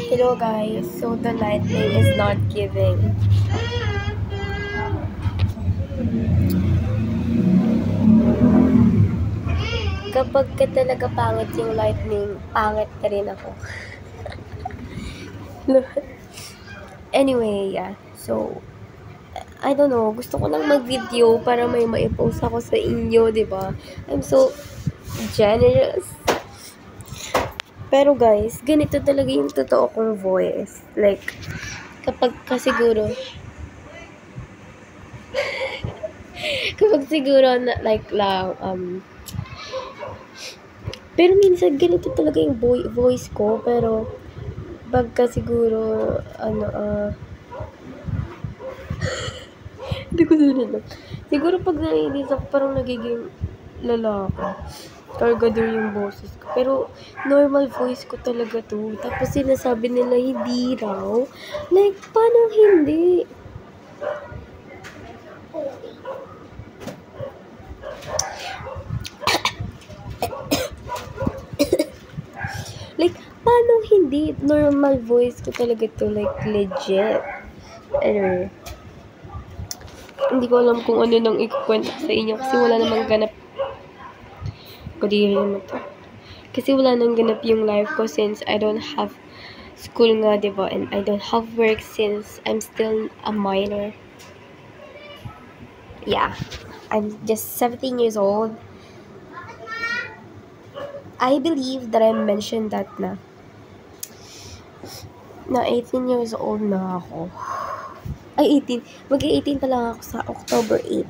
Hello guys, so the lightning is not giving. Kapag ka talaga pangit yung lightning, pangit na rin ako. Anyway, yeah. So, I don't know, gusto ko lang mag-video para may maipost ako sa inyo, diba? I'm so generous. Pero guys, ganito talaga yung totoo kong voice. Like, kapag ka siguro na, like lang, pero minsan ganito talaga yung voice ko, pero pagka siguro, hindi ko na. Siguro pag naiinis ako, parang nagiging lalaki. Cargador yung boses ko. Pero, normal voice ko talaga to. Tapos sinasabi nila, hindi raw. Like, paano hindi? Like, paano hindi? Normal voice ko talaga to. Like, legit. Anyway. Hindi ko alam kung ano nang ikukwento sa inyo kasi wala namang ganap. Kadiri naman to. Kasi wala nang ganap yung life ko since I don't have school nga, diba? And I don't have work since I'm still a minor. Yeah. I'm just 17 years old. I believe that I mentioned that na 18 years old na ako. Ay, 18. Mag-18 pa lang ako sa October 8.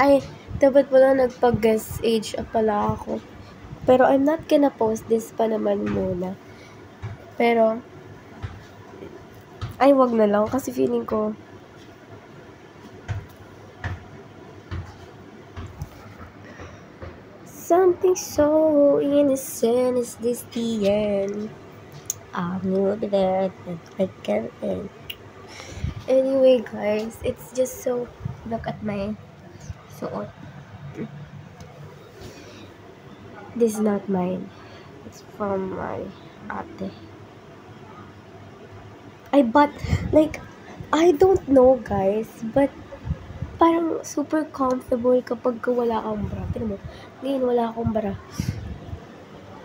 Ay, dapat pala nagpag-guess age pala ako. Pero I'm not gonna post this pa naman muna. Pero, ay, wag na lang kasi feeling ko something so innocent is this the end. I will be there again. Anyway, guys, it's just so, look at my suot. This is not mine. It's from my ate. Like, I don't know, guys, but parang super comfortable kapag wala kang bra. Tignan mo, ngayon wala akong bra.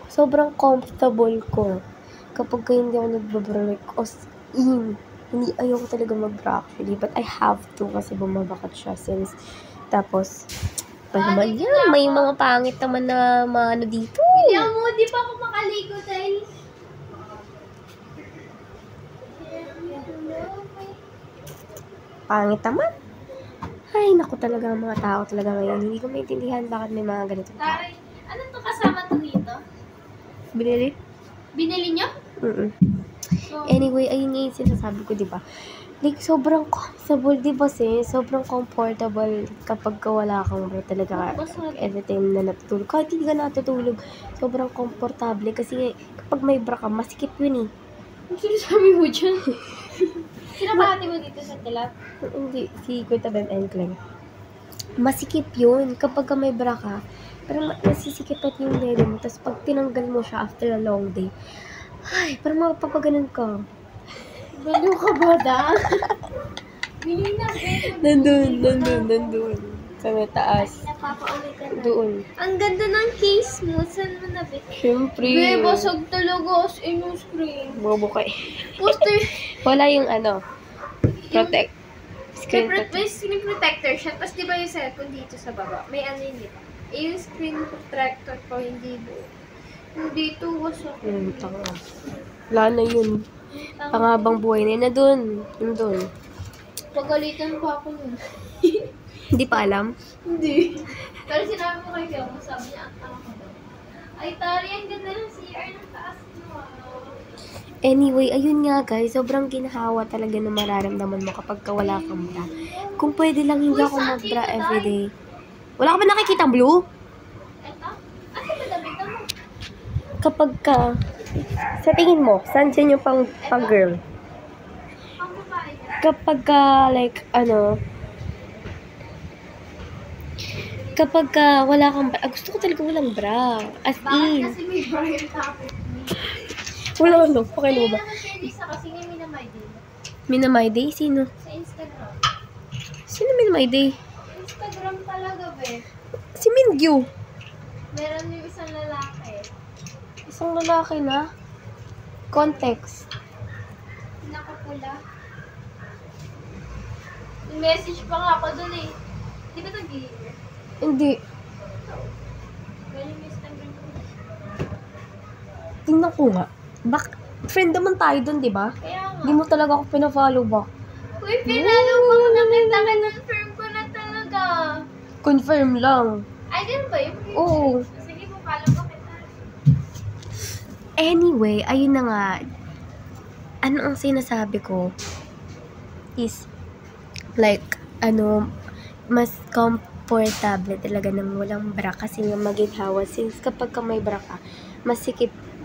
Sobrang comfortable ko kapag hindi ako nagbabra. Like, hindi ayoko talaga mag-bra actually, but I have to kasi bumabakat siya since, tapos, pa naman yan, may mga pangit naman na maano dito. William mo, di pa ako makaligo dahil pangit naman. Ay, naku talaga ang mga tao talaga ngayon. Hindi ko maintindihan bakit may mga ganito. Taray, ano to kasama to dito? Binili? Binili nyo? So, Anyway, ayun nga yung sinasabi ko, diba? Like, sobrang comfortable, diba sobrang comfortable kapag wala kang bra talaga. Every time na natutulog. Kahit hindi ka natutulog, sobrang komportable. Kasi kapag may bra ka, masikip yun eh. ang sinasabi mo dyan? Sinabati mo dito sa tilat? Hindi, si Kuya Bem and Clem. Masikip yun kapag may bra ka. Parang nasisikipat yung dede mo. Tapos pag tinanggal mo siya after a long day, ay, parang mapapaganon ka. Balo ka ba, da? Bili na. Nandun. Sa may taas. Napapaulit ka na. Doon. Ang ganda ng case mo. Saan mo nabit? Siyempre. Be, basag talaga as in yung screen. Bobo ka eh. Poster. Wala yung protect. May Screen protect. screen protector siya. Tapos di ba yung cellphone dito sa baba? May ano yun, di ba? Yung screen protector ko, hindi doon. Dito, wasak. Tanga. Wala na yun. Pangabang buhay na yun. Nandun. Pagalitan pa ako nun. Hindi pa alam. Hindi. Pero sinabi ko kay Kyo, sabi niya, ang ko daw. Ay, Tari, ang ganda ng CR ng taas mo. Anyway, ayun nga guys. Sobrang ginhawa talaga na mararamdaman mo kapag wala kang bra. Kung pwede lang hindi ako mag-bra everyday. Wala ka ba nakikita blue? Eto? Ano ba damit mo? Kapag sa tingin mo, saan dyan yung pang girl? Ang babae niya. Kapag kapag wala kang bra, gusto ko talaga walang bra. As Bakit in, kasi may bra yung tapos mo? Wala ano, pakilo Kaya ba? nakasali sa kasi nga minamay din. Minamay Day? Sino? Sa Instagram. Sino Minamay Day? Instagram talaga, be. Si Mingyu. Meron yung isang lalaki. Isang lalaki na. Context. Nakapula. Yung message pa nga ako dun eh. Di ba nag-i-hear? Hindi. Galing yung Instagram ko. Tingnan ko nga. Friend naman tayo dun, di ba? Kaya nga. Hindi mo talaga ako pina-follow back. Uy, pinalo pa ko nakita ka ng firm ko na talaga. Confirm lang. Ay, ganun ba yun? Oo. Sige po, follow ko kita. Anyway, ayun na nga. Ano ang sinasabi ko is like, mas comfortable talaga ng walang bra kasi nga maginhawa. Since kapag ka may bra ka,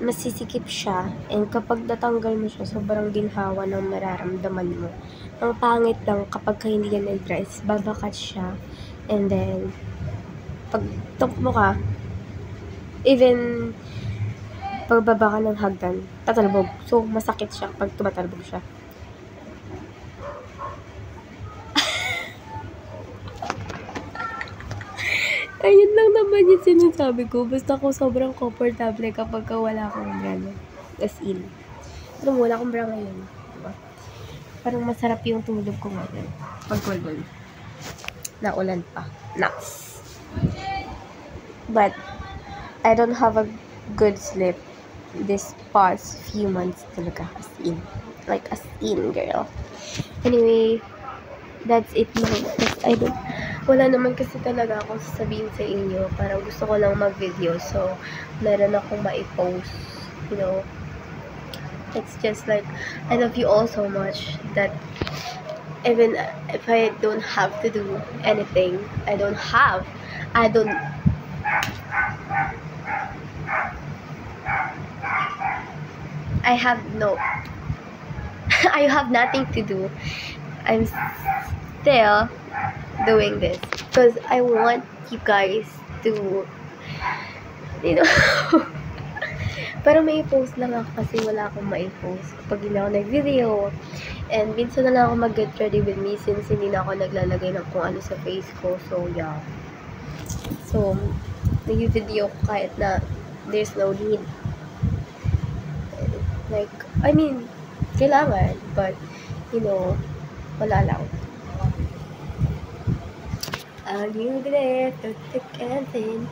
masisikip siya. And kapag natanggal mo siya, sobrang ginhawa ng mararamdaman mo. Ang pangit lang kapag ka hindi yan nag-bra is babakat siya. And then, pag mo ka, even pagbaba ka ng hagdan, tatalbog. So, masakit siya pag tumatalbog siya. Ayun lang naman yung sinasabi ko. Basta ko sobrang comfortable kapag wala akong bra. As in. Pero wala akong bra ngayon. Diba? Parang masarap yung tulog ko ngayon. Pag wala. Naulan pa. Nice. But, I don't have a good sleep this past few months talaga. As in. Like, as in, girl. Anyway, that's it lang. Wala naman kasi talaga akong sasabihin sa inyo. Parang gusto ko lang mag-video. So, meron akong ma-post. You know, it's just like, I love you all so much that even if I don't have to do anything, I have nothing to do. I'm still doing this because I want you guys to, you know, pero may post lang ako kasi wala akong mai-post kapag hindi ako nag-video. And minsan na lang ako mag-get ready with me since hindi na ako naglalagay ng kung ano sa face ko. So, yeah. So, nag-video ko kahit na there's no need. Like, I mean, kailangan, but, you know, wala lang. I'll leave it there to thick and thin.